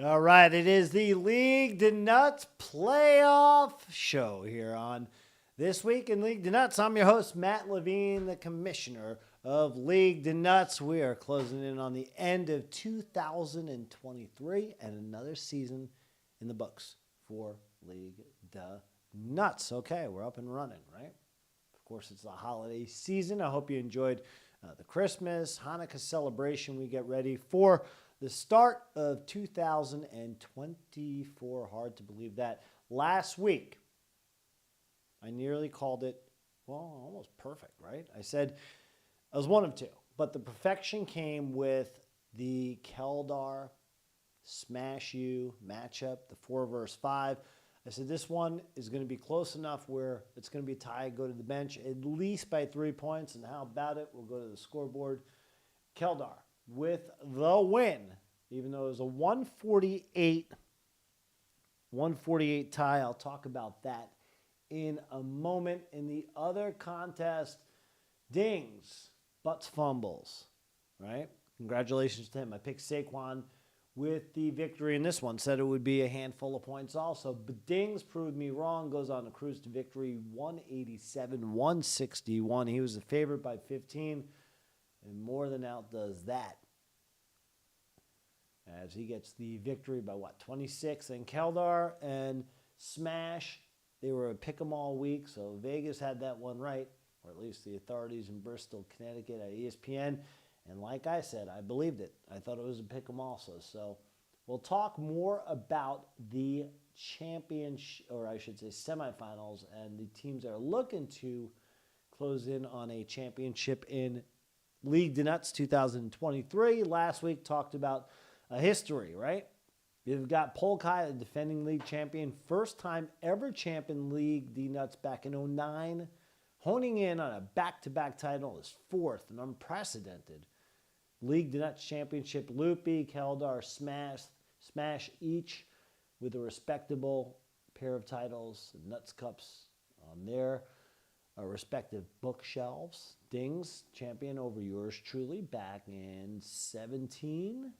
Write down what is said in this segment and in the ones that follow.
All right, it is the League to Nuts playoff show here on This Week in League to Nuts. I'm your host, Matt Levine, the commissioner of League to Nuts. We are closing in on the end of 2023 and another season in the books for League to Nuts. Okay, we're up and running, right? Of course, it's the holiday season. I hope you enjoyed the Christmas, Hanukkah celebration. We get ready for the start of 2024. Hard to believe that. Last week, I nearly called it, well, almost perfect, right? I said I was one of two, but the perfection came with the Keldar Smash U matchup, the 4 versus 5. I said this one is going to be close enough where it's going to be tied, go to the bench at least by 3 points. And how about it? We'll go to the scoreboard. Keldar with the win, even though it was a 148 tie. I'll talk about that in a moment. In the other contest, Dings, butts fumbles, right? Congratulations to him. I picked Saquon with the victory in this one. Said it would be a handful of points also. But Dings proved me wrong. Goes on to cruise to victory, 187-161. He was the favorite by 15. And more than outdoes that, as he gets the victory by 26. And Keldar and Smash, they were a pick 'em all week, so Vegas had that one right, or at least the authorities in Bristol, Connecticut at ESPN. And like I said, I believed it. I thought it was a pick 'em also. So we'll talk more about the championship, or I should say semifinals, and the teams that are looking to close in on a championship in League to Nuts 2023. Last week talked about a history, right? You've got Polkai, the defending league champion, first time ever champion League D Nuts back in 2009, honing in on a back-to-back title, his fourth, an unprecedented League D Nuts championship. Loopy, Keldar, Smash each with a respectable pair of titles, Nuts Cups on their respective bookshelves. Dings, champion over yours truly back in 17.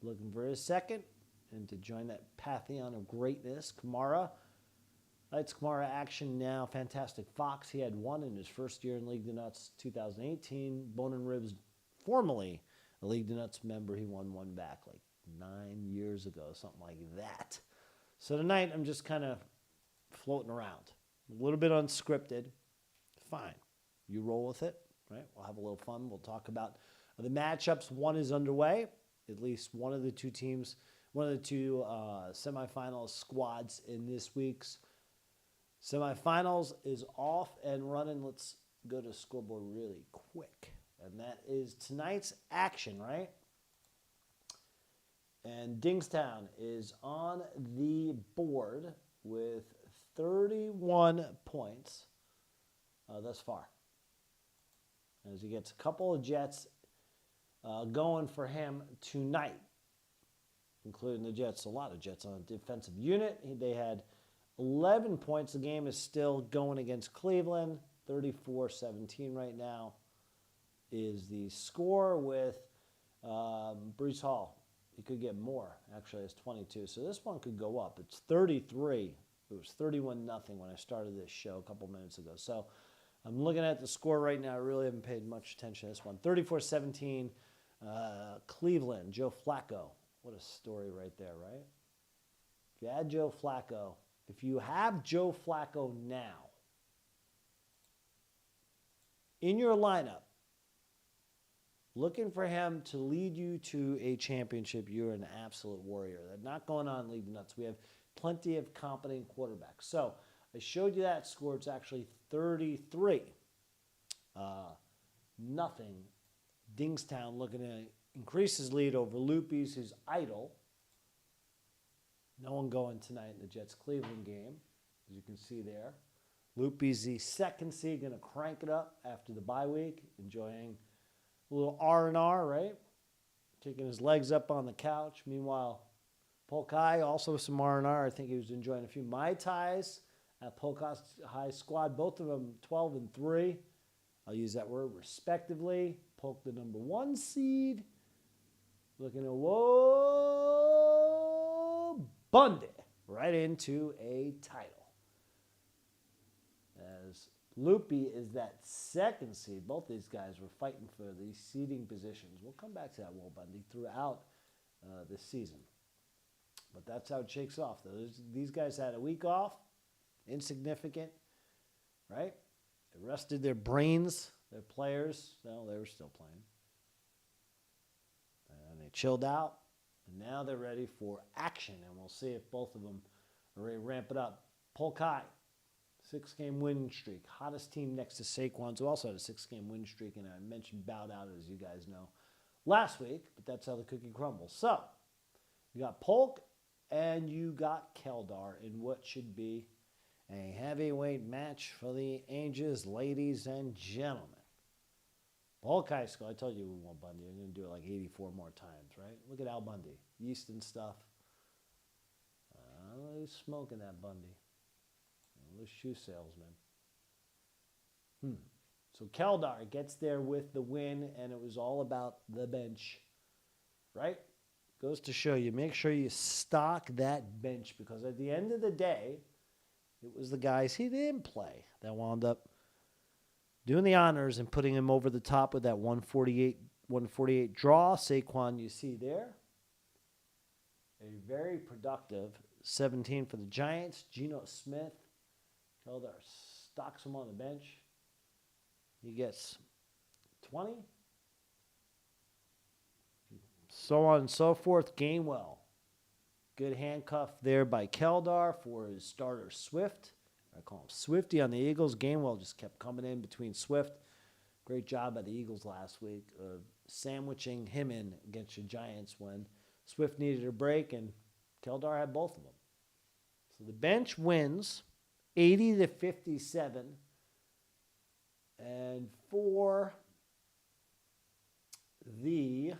Looking for his second. And to join that pantheon of greatness, Kamara. Lights Kamara action now. Fantastic Fox. He had one in his first year in League to Nuts 2018. Bone and Ribs, formerly a League to Nuts member. He won one back like 9 years ago, something like that. So tonight I'm just kind of floating around. A little bit unscripted. Fine. You roll with it, right? We'll have a little fun. We'll talk about the matchups. One is underway. At least one of the two teams, one of the two semifinal squads in this week's semifinals is off and running. Let's go to scoreboard really quick. And that is tonight's action, right? And Dingstown is on the board with 31 points thus far. As he gets a couple of Jets going for him tonight, including the Jets. A lot of Jets on a defensive unit. They had 11 points. The game is still going against Cleveland. 34-17 right now is the score with Brees Hall. He could get more. Actually, it's 22. So this one could go up. It's 33. It was 31-0 when I started this show a couple minutes ago. So I'm looking at the score right now. I really haven't paid much attention to this one. 34-17, Cleveland, Joe Flacco. What a story right there, right? If you add Joe Flacco, if you have Joe Flacco now in your lineup, looking for him to lead you to a championship, you're an absolute warrior. That's not going on League Nuts. We have plenty of competent quarterbacks. So I showed you that score. It's actually 33-0. Dingstown looking to increase his lead over Loopy's, his idol. No one going tonight in the Jets-Cleveland game, as you can see there. Loopy's the second seed, going to crank it up after the bye week, enjoying a little R&R, right? Kicking his legs up on the couch. Meanwhile, Polkai, also some R&R. I think he was enjoying a few Mai Tais at Polkai's High squad. Both of them 12-3. I'll use that word respectively. Polk, the number 1 seed. Looking at, whoa, Bundy right into a title. As Loopy is that second seed. Both these guys were fighting for the seeding positions. We'll come back to that, Will Bundy, throughout this season. But that's how it shakes off. These guys had a week off, insignificant, right? They rested their brains, their players. No, they were still playing. And they chilled out, and now they're ready for action. And we'll see if both of them are ready to ramp it up. Polk High, 6-game winning streak. Hottest team next to Saquon's, who also had a 6-game winning streak. And I mentioned bowed out, as you guys know, last week. But that's how the cookie crumbles. So, you got Polk and you got Keldar in what should be a heavyweight match for the ages, ladies and gentlemen. Polk High School, I told you we want Bundy. I'm going to do it like 84 more times, right? Look at Al Bundy. Yeast and stuff. Who's smoking that Bundy? Those shoe salesman. So Keldar gets there with the win, and it was all about the bench, right? Goes to show you, make sure you stock that bench, because at the end of the day, it was the guys he didn't play that wound up doing the honors and putting him over the top with that 148 draw. Saquon, you see there. A very productive 17 for the Giants. Geno Smith. Keldar stocks him on the bench. He gets 20. So on and so forth. Gainwell. Good handcuff there by Keldar for his starter Swift. I call him Swifty on the Eagles. Gainwell just kept coming in between Swift. Great job by the Eagles last week of sandwiching him in against the Giants when Swift needed a break, and Keldar had both of them. So the bench wins 80-57. And for the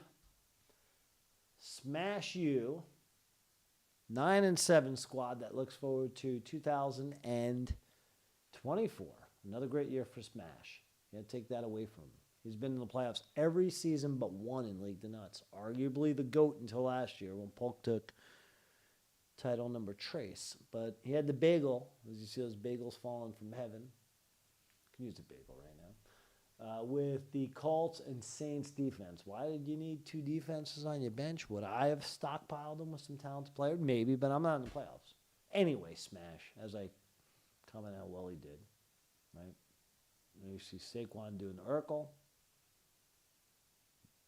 Smash U 9-7 squad that looks forward to 2024. Another great year for Smash. You can't take that away from him. He's been in the playoffs every season but one in League to Nutz. Arguably the GOAT until last year when Polk took title number trace. But he had the bagel. As you see those bagels falling from heaven. You can use a bagel right now. With the Colts and Saints defense. Why did you need two defenses on your bench? Would I have stockpiled them with some talented players? Maybe, but I'm not in the playoffs. Anyway, Smash, as I comment how well he did, right? And you see Saquon doing the Urkel.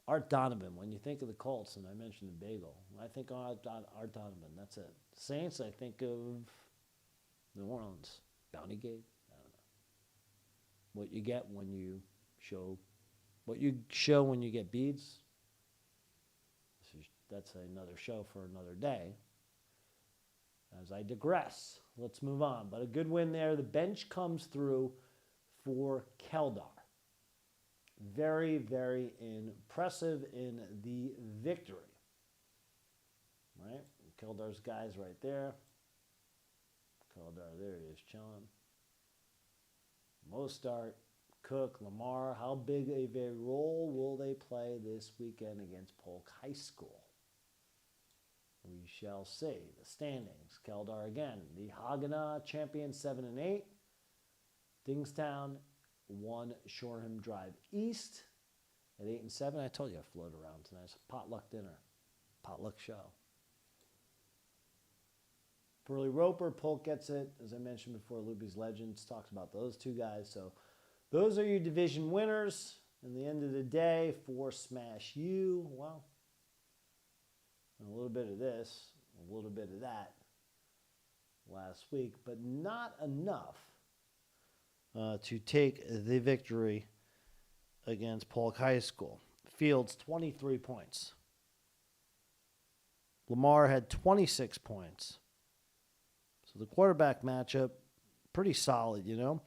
Art Donovan, when you think of the Colts, and I mentioned the bagel, I think of Art Donovan, that's it. Saints, I think of New Orleans. Bounty Gate, I don't know. What you get when you show when you get beads. That's another show for another day. As I digress, let's move on. But a good win there. The bench comes through for Keldar. Very, very impressive in the victory. Right? Keldar's guys right there. Keldar, there he is, chilling. Mostart, Cook, Lamar, how big of a role will they play this weekend against Polk High School? We shall see. The standings. Keldar again. The Haganah champion 7-8. Dingstown 1 Shoreham Drive East at 8-7. I told you I float around tonight. It's a potluck dinner. Potluck show. Burley Roper, Polk gets it. As I mentioned before, Loopy's Legends talks about those two guys. So those are your division winners. And the end of the day for Smash U, well, a little bit of this, a little bit of that last week, but not enough to take the victory against Polk High School. Fields, 23 points. Lamar had 26 points. So the quarterback matchup, pretty solid, you know.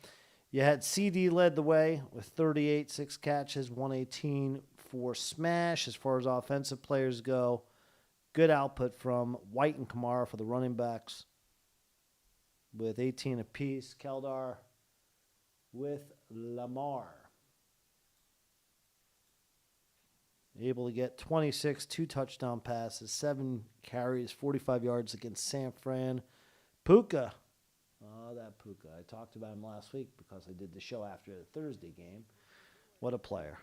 You had CD led the way with 38, 6 catches, 118 for Smash. As far as offensive players go, good output from White and Kamara for the running backs with 18 apiece. Keldar with Lamar. able to get 26, 2 touchdown passes, 7 carries, 45 yards against San Fran. Puka. Oh, that Puka. I talked about him last week because I did the show after the Thursday game. What a player.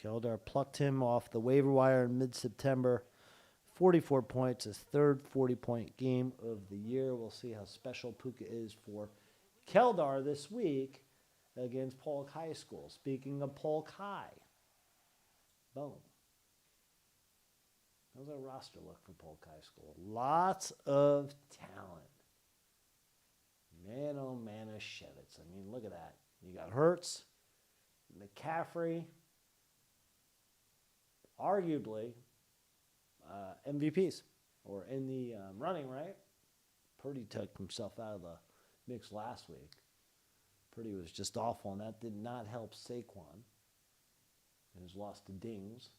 Keldar plucked him off the waiver wire in mid-September. 44 points, his third 40-point game of the year. We'll see how special Puka is for Keldar this week against Polk High School. Speaking of Polk High, boom. How's our roster look for Polk High School? Lots of talent. Man, oh man, a Shevitz. I mean, look at that. You got Hertz, McCaffrey, arguably MVPs, or in the running, right? Purdy took himself out of the mix last week. Purdy was just awful, and that did not help Saquon. And his loss to Dings.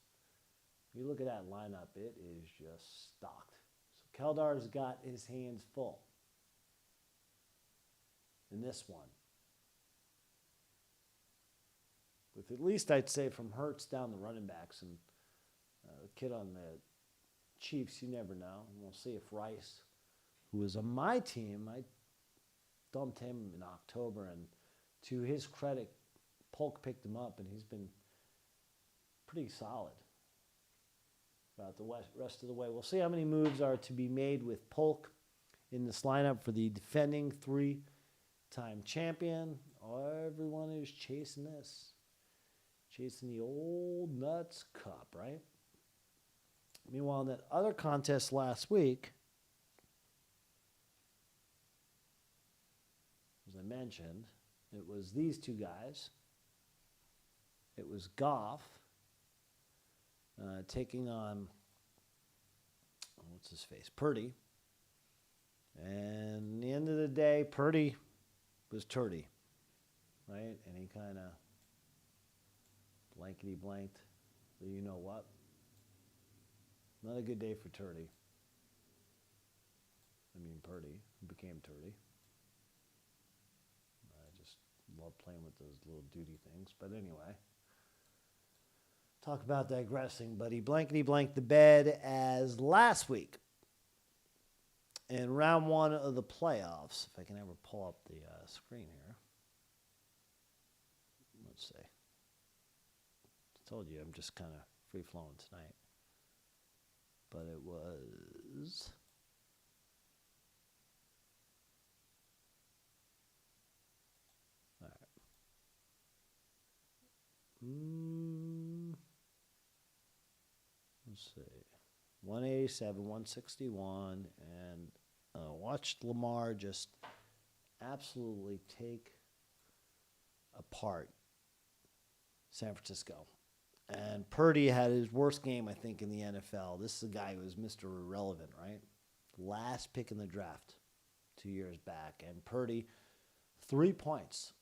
You look at that lineup, it is just stocked. So Keldar's got his hands full in this one. With at least, I'd say, from Hertz down the running backs and the kid on the Chiefs, you never know. And we'll see if Rice, who was on my team, I dumped him in October, and to his credit, Polk picked him up, and he's been pretty solid throughout the rest of the way. We'll see how many moves are to be made with Polk in this lineup for the defending 3-time champion. Everyone is chasing this. Chasing the old Nutz Cup, right? Meanwhile, in that other contest last week, as I mentioned, it was these two guys. It was Goff taking on, what's his face, Purdy. And at the end of the day, Purdy was turdy, right? And he kind of blankety-blanked, but you know what? Not a good day for Turdy. Purdy, who became Turdy. I just love playing with those little duty things. But anyway, talk about digressing. But he blankety-blanked the bed as last week in round 1 of the playoffs. If I can ever pull up the screen here. Let's see. I told you I'm just kind of free-flowing tonight. But it was all right. Let's see. 187, 161, and watched Lamar just absolutely take apart San Francisco. And Purdy had his worst game, I think, in the NFL. This is a guy who was Mr. Irrelevant, right? Last pick in the draft 2 years back. And Purdy, 3 points.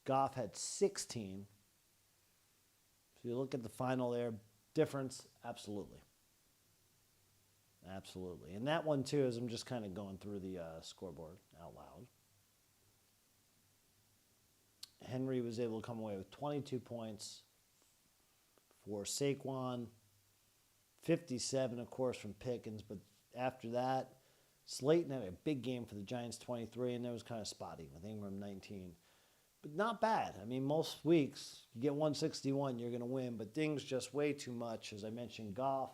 Goff had 16. So you look at the final there, difference, absolutely. Absolutely. And that one, too, as I'm just kind of going through the scoreboard out loud. Henry was able to come away with 22 points for Saquon, 57, of course, from Pickens. But after that, Slayton had a big game for the Giants, 23, and that was kind of spotty with Ingram, 19. But not bad. Most weeks, you get 161, you're going to win. But Ding's just way too much. As I mentioned, Goff.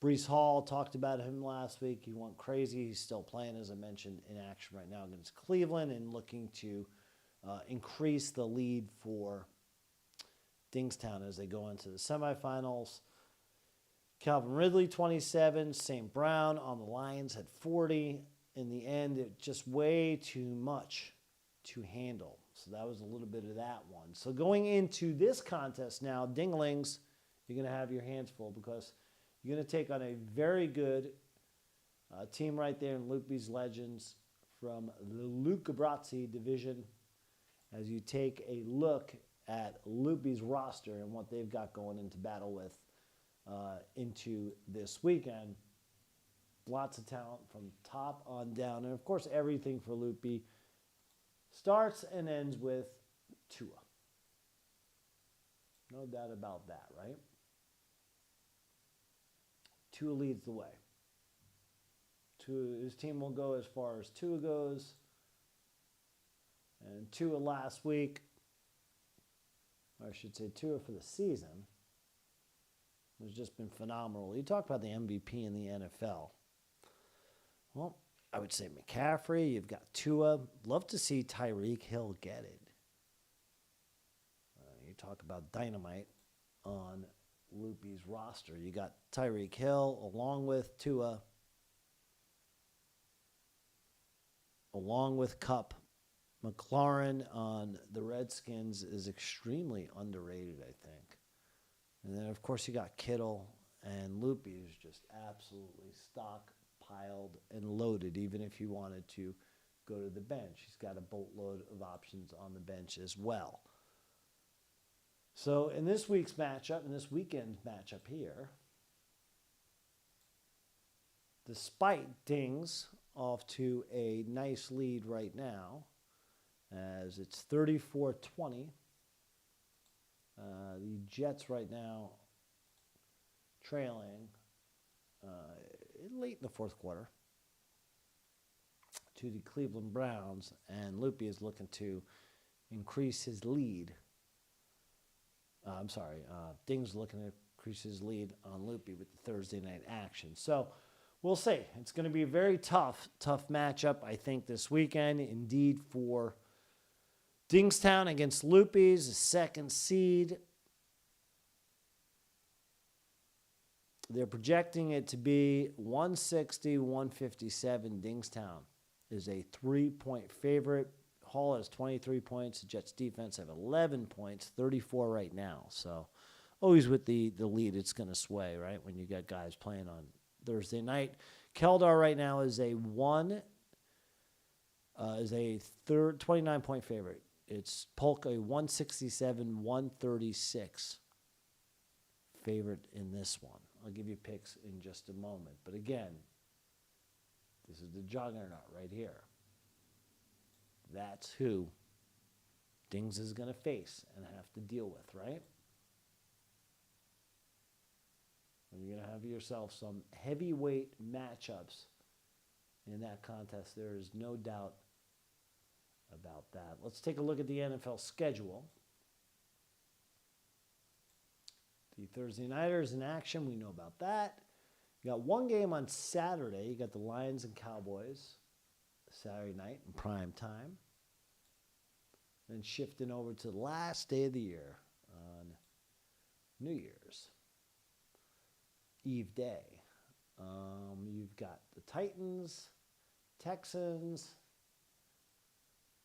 Breece Hall, talked about him last week. He went crazy. He's still playing, as I mentioned, in action right now against Cleveland and looking to increase the lead for Dingstown as they go into the semifinals. Calvin Ridley, 27. St. Brown on the Lions had 40. In the end, it just way too much to handle. So that was a little bit of that one. So going into this contest now, Dinglings, you're going to have your hands full because you're going to take on a very good team right there in Loopy's Legends from the Luca Brazzi division. As you take a look at Loopy's roster and what they've got going into battle with into this weekend. Lots of talent from top on down. And, of course, everything for Loopy starts and ends with Tua. No doubt about that, right? Tua leads the way. His team will go as far as Tua goes. And Tua last week, or I should say Tua for the season, has just been phenomenal. You talk about the MVP in the NFL. Well, I would say McCaffrey. You've got Tua. Love to see Tyreek Hill get it. You talk about dynamite on Loopy's roster. You got Tyreek Hill along with Tua, along with Kupp. McLaurin on the Redskins is extremely underrated, I think. And then, of course, you got Kittle, and Loopy is just absolutely stockpiled and loaded, even if you wanted to go to the bench. He's got a boatload of options on the bench as well. So in this week's matchup, in this weekend's matchup here, despite Dings off to a nice lead right now, as it's 34-20. The Jets right now trailing late in the fourth quarter to the Cleveland Browns, and Loopy is looking to increase his lead. Ding's looking to increase his lead on Loopy with the Thursday night action. So we'll see. It's going to be a very tough matchup, I think, this weekend. Indeed, for Dingstown against Loopy's, the second seed. They're projecting it to be 160-157. Dingstown is a 3-point favorite. Hall has 23 points. The Jets defense have 11 points, 34 right now. So always with the lead, it's going to sway, right, when you got guys playing on Thursday night. Keldar right now is a 29-point favorite. It's Polka, a 167-136 favorite in this one. I'll give you picks in just a moment. But again, this is the juggernaut right here. That's who Dings is going to face and have to deal with, right? And you're going to have yourself some heavyweight matchups in that contest. There is no doubt about that. Let's take a look at the NFL schedule. The Thursday Nighters in action, we know about that. You got one game on Saturday. You got the Lions and Cowboys Saturday night in prime time. Then shifting over to the last day of the year on New Year's Eve day. You've got the Titans, Texans,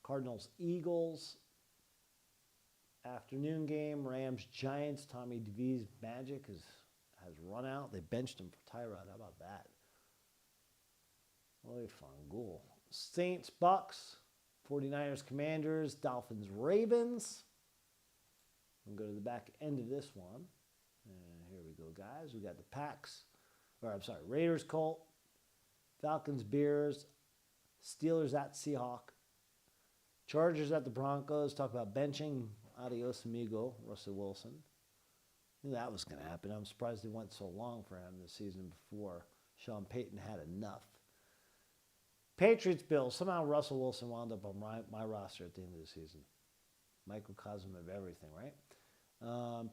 Cardinals, Eagles. Afternoon game, Rams, Giants. Tommy DeVee's magic has run out. They benched him for Tyrod. How about that? Oy Fangool. Saints, Bucks, 49ers, Commanders, Dolphins, Ravens. We'll go to the back end of this one. And here we go, guys. We got the Raiders, Colt, Falcons, Bears, Steelers at Seahawk, Chargers at the Broncos. Talk about benching. Adios, amigo, Russell Wilson. I knew that was going to happen. I'm surprised it went so long for him this season before Sean Payton had enough. Patriots, Bills. Somehow Russell Wilson wound up on my roster at the end of the season. Microcosm of everything, right?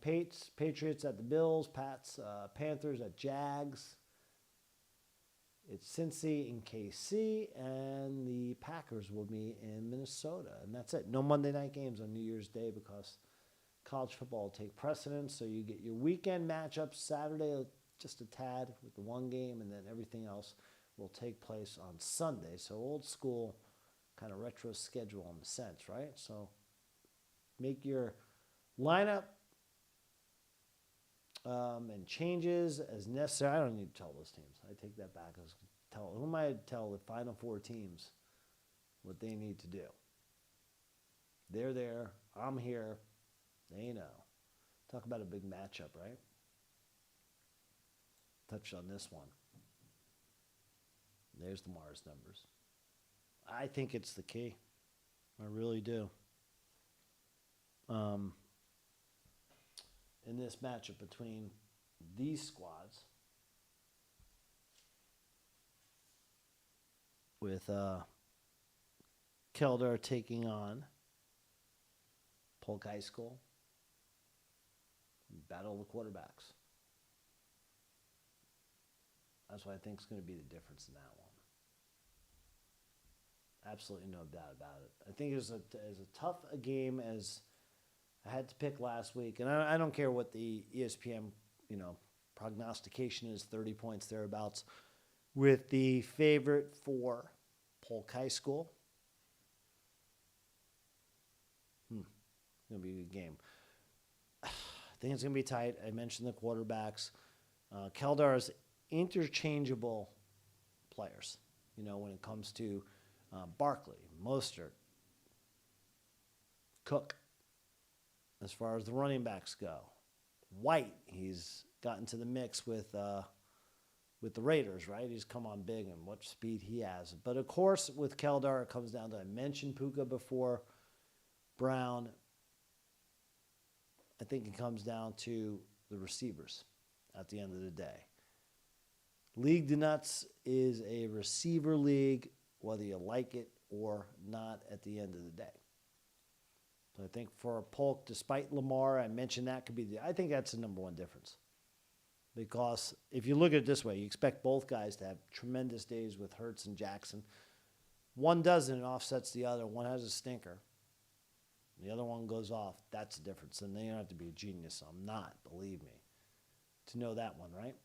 Patriots at the Bills. Panthers at Jags. It's Cincy and KC, and the Packers will be in Minnesota. And that's it. No Monday night games on New Year's Day because college football will take precedence. So you get your weekend matchups Saturday, just a tad with the one game, and then everything else will take place on Sunday. So old school kind of retro schedule in a sense, right? So make your lineup and changes as necessary. I don't need to tell those teams. I take that back. Who am I to tell the final four teams what they need to do? They're there. I'm here. They know. Talk about a big matchup, right? Touched on this one. There's the Mars numbers. I think it's the key. I really do. in this matchup between these squads, with Keldar taking on Polk High School. Battle of the quarterbacks. That's what I think is going to be the difference in that one. Absolutely no doubt about it. I think it was as tough a game as I had to pick last week, and I don't care what the ESPN prognostication is, 30 points thereabouts, with the favorite for Polk High School. It's going to be a good game. I think it's going to be tight. I mentioned the quarterbacks. Keldar's interchangeable players, when it comes to Barkley, Mostert, Cook. As far as the running backs go, White, he's gotten to the mix with the Raiders, right? He's come on big and what speed he has. But of course, with Keldar, it comes down to, I mentioned Puka before, Brown. I think it comes down to the receivers at the end of the day. League de Nutz is a receiver league, whether you like it or not at the end of the day. So I think for Polk, despite Lamar, I mentioned that could be I think that's the number one difference. Because if you look at it this way, you expect both guys to have tremendous days with Hurts and Jackson. One doesn't, it offsets the other. One has a stinker. The other one goes off. That's the difference. And then you don't have to be a genius. I'm not, believe me, to know that one, right?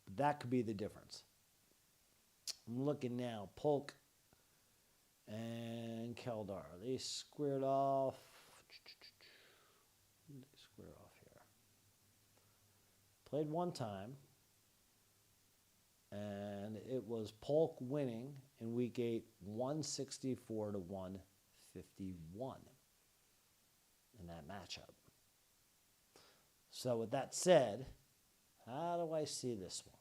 But that could be the difference. I'm looking now. Polk and Keldar. They squared off. Who did they square off here? Played one time. And it was Polk winning in week 8, 164 to 151 in that matchup. So with that said, how do I see this one?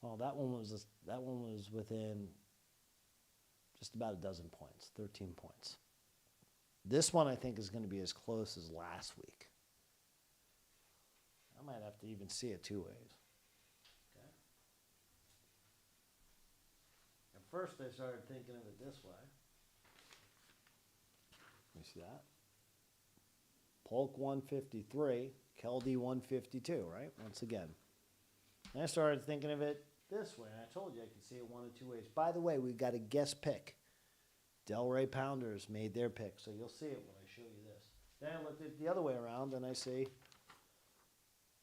Well, that one was within just about a dozen points, 13 points. This one I think is going to be as close as last week. I might have to even see it two ways. Okay. At first I started thinking of it this way. You see that? Polk 153, Keldy 152, right? Once again. And I started thinking of it this way, and I told you I could see it one of two ways. By the way, we've got a guest pick. Delray Pounders made their pick, so you'll see it when I show you this. Then I looked at it the other way around, and I see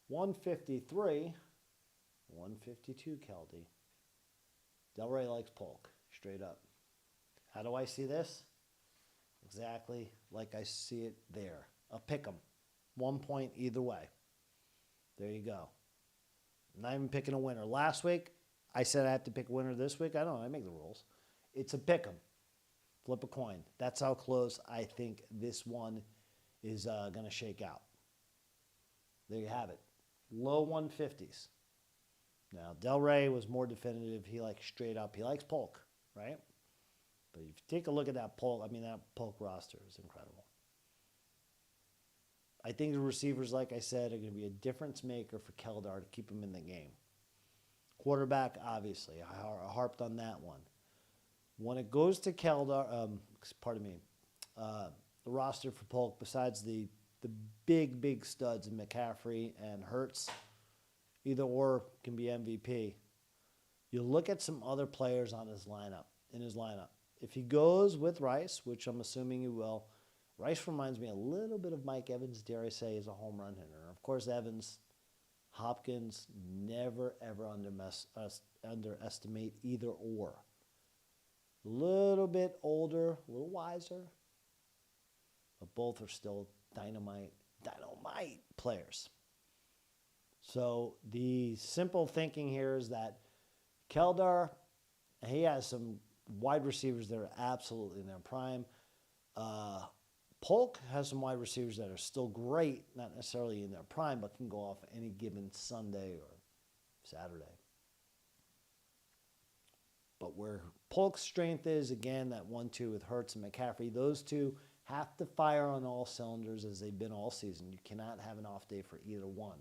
153, 152 Keldy. Delray likes Polk, straight up. How do I see this? Exactly like I see it there. A pick 'em. 1 point either way. There you go. I'm not even picking a winner. Last week, I said I have to pick a winner. This week, I don't know. I make the rules. It's a pick 'em. Flip a coin. That's how close I think this one is going to shake out. There you have it. Low 150s. Now, Delray was more definitive. He likes straight up. He likes Polk, right? But if you take a look at that Polk, that Polk roster is incredible. I think the receivers, like I said, are going to be a difference maker for Keldar to keep him in the game. Quarterback, obviously. I harped on that one. When it goes to Keldar, the roster for Polk, besides the big studs in McCaffrey and Hurts, either or can be MVP. You look at some other players in his lineup. If he goes with Rice, which I'm assuming he will, Rice reminds me a little bit of Mike Evans, dare I say, as a home run hitter. Of course, Evans, Hopkins, never, ever underestimate either or. A little bit older, a little wiser, but both are still dynamite players. So the simple thinking here is that Keldar, he has some wide receivers that are absolutely in their prime. Polk has some wide receivers that are still great, not necessarily in their prime, but can go off any given Sunday or Saturday. But where Polk's strength is, again, that 1-2 with Hurts and McCaffrey, those two have to fire on all cylinders as they've been all season. You cannot have an off day for either one.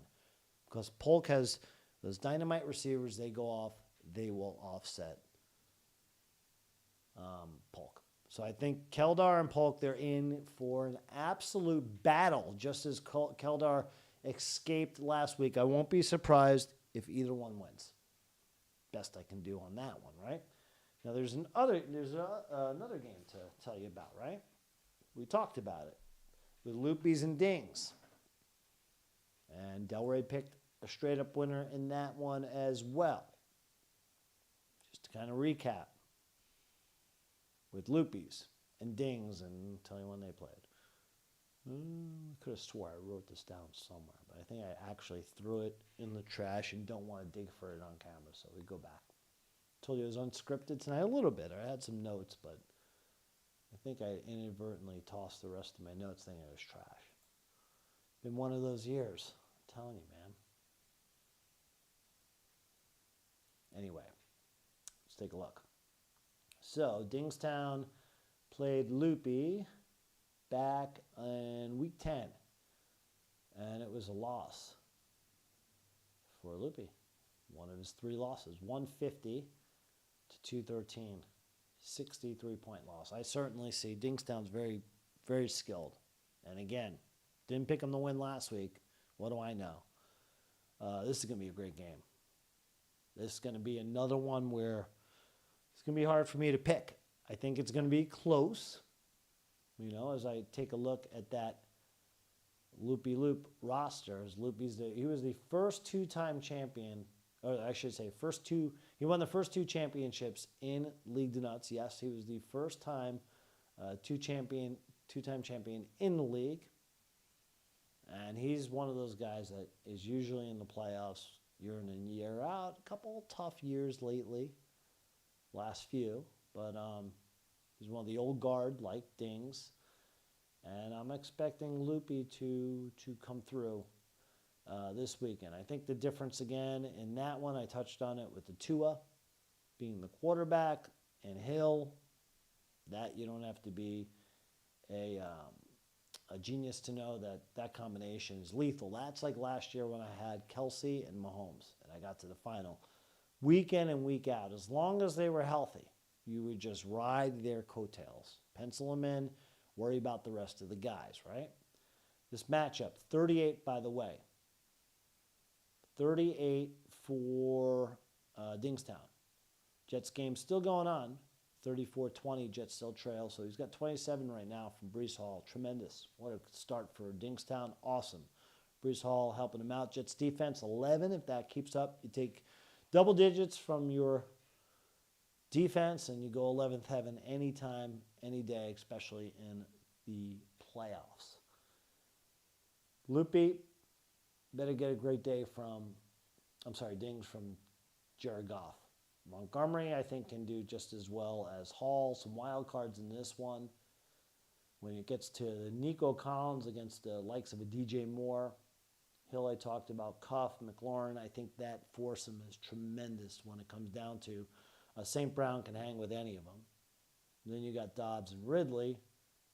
Because Polk has those dynamite receivers, they go off, they will offset Polk. So I think Keldar and Polk, they're in for an absolute battle, just as Keldar escaped last week. I won't be surprised if either one wins. Best I can do on that one, right? Now there's another game to tell you about, right? We talked about it with Loopies and Dings. And Delray picked a straight-up winner in that one as well. Just to kind of recap. With Loopies and Dings, and tell you when they played. I could have swore I wrote this down somewhere, but I think I actually threw it in the trash and don't want to dig for it on camera, so we go back. Told you it was unscripted tonight a little bit. I had some notes, but I think I inadvertently tossed the rest of my notes thinking it was trash. Been one of those years. I'm telling you, man. Anyway, let's take a look. So, Dingstown played Loopy back in week 10, and it was a loss for Loopy. One of his 3 losses, 150 to 213, 63-point loss. I certainly see Dingstown's very, very skilled. And again, didn't pick him to win last week. What do I know? This is going to be a great game. This is going to be another one where it's going to be hard for me to pick. I think it's going to be close. You know, as I take a look at that Loopy Loop roster, he was the first 2-time champion, or I should say he won the first 2 championships in League de Nutz. Yes, he was the first time two-time champion in the league. And he's one of those guys that is usually in the playoffs year in and year out. A couple tough years lately. Last few, but he's one of the old guard like Dings, and I'm expecting Loopy to come through this weekend. I think the difference again in that one, I touched on it with the Tua being the quarterback and Hill. That you don't have to be a genius to know that combination is lethal. That's like last year when I had Kelsey and Mahomes, and I got to the final. Week in and week out, as long as they were healthy, you would just ride their coattails. Pencil them in, worry about the rest of the guys, right? This matchup, 38, by the way. 38 for Dingstown. Jets game still going on. 34-20, Jets still trail. So he's got 27 right now from Breece Hall. Tremendous. What a start for Dingstown. Awesome. Breece Hall helping him out. Jets defense, 11. If that keeps up, you take double digits from your defense, and you go 11th heaven anytime, any day, especially in the playoffs. Loopy better get a great day Dings from Jared Goff. Montgomery, I think, can do just as well as Hall. Some wild cards in this one. When it gets to Nico Collins against the likes of a DJ Moore, Hill I talked about, Cuff, McLaurin, I think that foursome is tremendous when it comes down to St. Brown can hang with any of them. And then you got Dobbs and Ridley.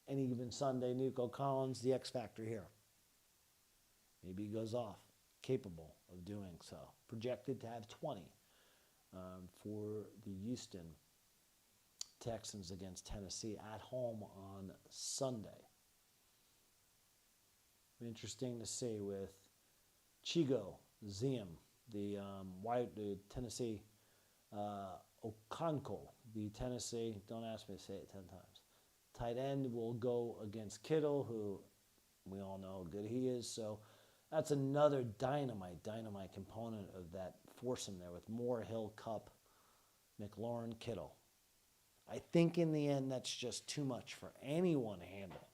Any given Sunday, Nico Collins, the X factor here. Maybe he goes off, capable of doing so. Projected to have 20 for the Houston Texans against Tennessee at home on Sunday. Interesting to see with Chigo Ziem, the Tennessee Okonkwo, the Tennessee, don't ask me to say it 10 times. Tight end will go against Kittle, who we all know how good he is. So that's another dynamite component of that foursome there with Moore, Hill, Cup, McLaurin, Kittle. I think in the end that's just too much for anyone to handle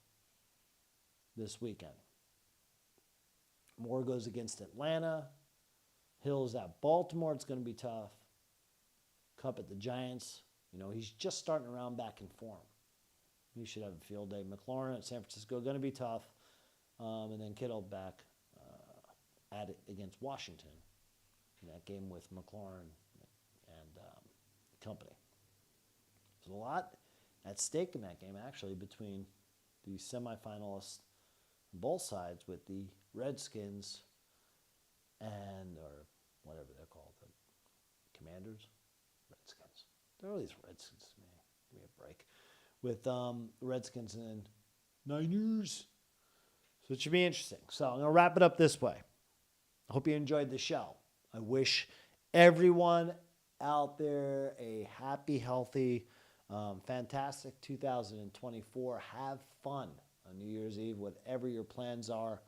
this weekend. Moore goes against Atlanta. Hill's at Baltimore. It's going to be tough. Cup at the Giants. You know, he's just starting to round back in form. He should have a field day. McLaurin at San Francisco, going to be tough. And then Kittle back at it against Washington in that game with McLaurin and company. There's a lot at stake in that game, actually, between the semifinalists on both sides with the Redskins and, or whatever they're called, the Commanders? Redskins. They're always Redskins to me. Give me a break. With Redskins and Niners. So it should be interesting. So I'm going to wrap it up this way. I hope you enjoyed the show. I wish everyone out there a happy, healthy, fantastic 2024. Have fun on New Year's Eve, whatever your plans are.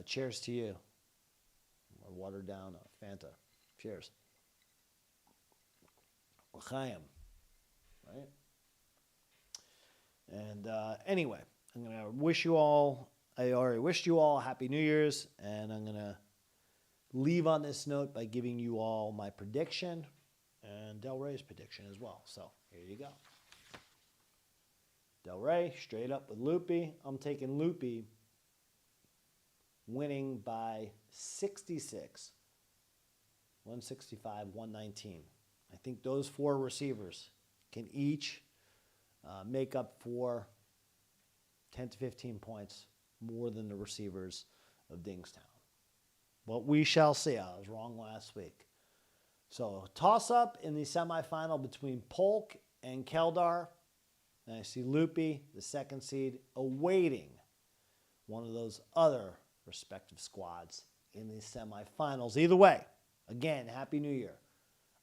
Cheers to you. Or watered down Fanta. Cheers. L'chaim. Right? And anyway, I'm going to wish you all, I already wished you all Happy New Year's, and I'm going to leave on this note by giving you all my prediction and Del Rey's prediction as well. So here you go. Del Rey, straight up with Loopy. I'm taking Loopy winning by 66, 165, 119. I think those four receivers can each make up for 10 to 15 points more than the receivers of Dingstown. But we shall see. I was wrong last week. So toss-up in the semifinal between Polk and Keldar. And I see Loopy, the second seed, awaiting one of those other respective squads in the semifinals. Either way, again, Happy New Year.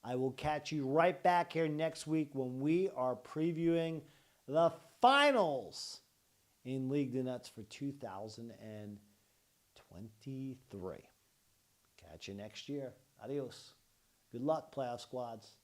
I will catch you right back here next week when we are previewing the finals in League de Nutz for 2023. Catch you next year. Adios. Good luck, playoff squads.